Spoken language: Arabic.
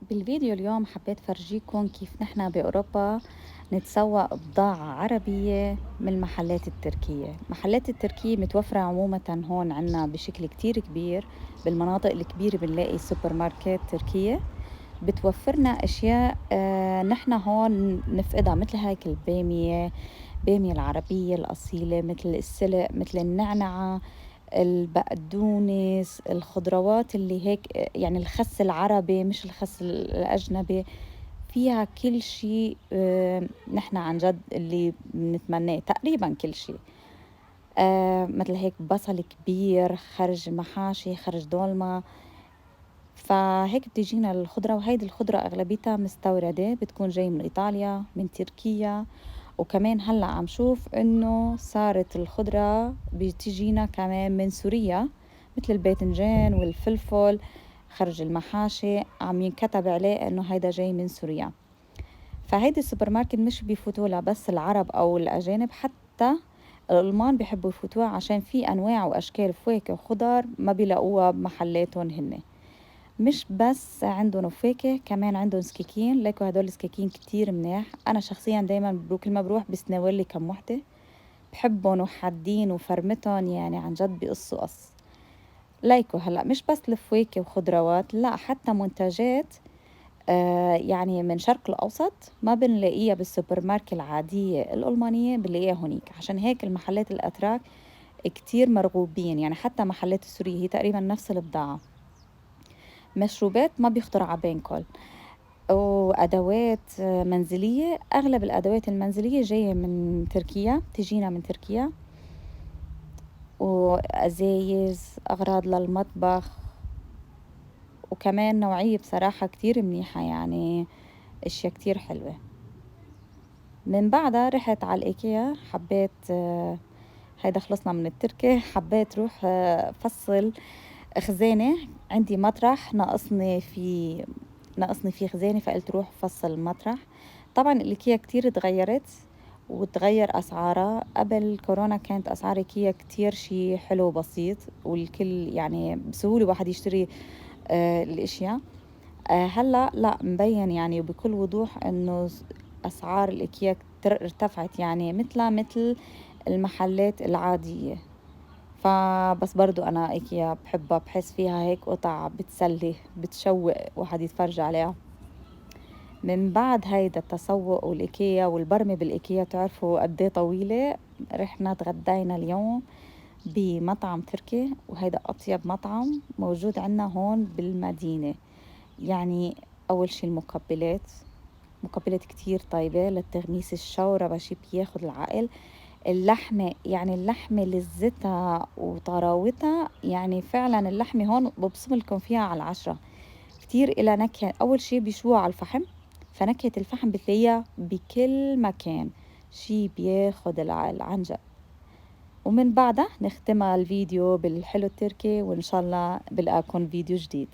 بالفيديو اليوم حبيت فرجيكم كيف نحن بأوروبا نتسوق بضاعة عربية من المحلات التركية. المحلات التركية متوفرة عموما هون عنا بشكل كتير كبير. بالمناطق الكبيرة بنلاقي سوبر ماركت تركية بتوفرنا أشياء نحن هون نفقدها، مثل هيك البامية العربية الأصيلة، مثل السلق، مثل النعنعة، البقدونس، الخضروات اللي هيك، يعني الخس العربي مش الخس الأجنبي. فيها كل شيء نحن عن جد اللي بنتمناه، تقريبا كل شيء. مثل هيك بصل كبير، خرج محاشي، خرج دولمة. فهيك بتجينا الخضرة، وهيدي الخضرة أغلبيتها مستوردة، بتكون جاي من إيطاليا، من تركيا. وكمان هلأ عم شوف إنه صارت الخضرة بتجينا كمان من سوريا، مثل الباذنجان والفلفل، خرج المحاشي عم ينكتب عليه إنه هيدا جاي من سوريا. فهيدي السوبر ماركت مش بيفوتوا لها بس العرب أو الأجانب، حتى الألمان بيحبوا يفوتوها عشان في أنواع وأشكال فواكه وخضار ما بيلاقوها بمحلاتهم هن. مش بس عندهم فواكه، كمان عندهم سكاكين. ليكوا هدول السكاكين كتير مناح. أنا شخصيا دايما كل ما بروح بسناولي كم وحدة، بحبهم وحادين وفرمتهم، يعني عن جد بيقصوا قص. ليكوا هلأ مش بس الفواكه وخضروات، لا حتى منتجات يعني من شرق الأوسط ما بنلاقيها بالسوبر ماركت العادية الألمانية، بنلاقيها هونيك. عشان هيك المحلات الأتراك كتير مرغوبين، يعني حتى محلات السورية هي تقريبا نفس البضاعة. مشروبات ما بيخطر على بالكم، وأدوات منزلية. أغلب الأدوات المنزلية جاية من تركيا، تجينا من تركيا. وأزايز، أغراض للمطبخ، وكمان نوعية بصراحة كتير منيحة، يعني أشياء كتير حلوة. من بعدها رحت على الإيكيا، حبيت هيدا خلصنا من التركي، حبيت روح فصل خزانة. عندي مطرح ناقصني فيه خزانة، فقلت روح فصل المطرح. طبعا الإيكيا كتير تغيرت وتغير أسعارها. قبل كورونا كانت أسعار إيكيا كتير شي حلو بسيط، والكل يعني بسهولة واحد يشتري الأشياء. هلأ لأ، مبين يعني بكل وضوح إنه أسعار الإيكيا ارتفعت، يعني مثل المحلات العادية. فبس برضو أنا إيكيا بحبها، بحس فيها هيك قطع بتسلي بتشوق واحد يتفرج عليها. من بعد هيدا التسوق والإيكيا والبرمة بالإيكيا، تعرفوا قد إيه طويلة، رحنا تغدينا اليوم بمطعم تركي، وهيدا أطيب مطعم موجود عنا هون بالمدينة. يعني أول شي مقبلات كتير طيبة للتغميس، الشوربة شي بياخد العقل. اللحمة، يعني اللحمة لذتها وطراوتها، يعني فعلا اللحمة هون ببصم لكم فيها على 10. كتير إلها نكهة. أول شي بيشوها على الفحم، فنكهة الفحم بتلاقيها بكل مكان، شي بياخد العقل عن جد. ومن بعدها نختمها الفيديو بالحلو التركي، وإن شاء الله بلقاكم فيديو جديد.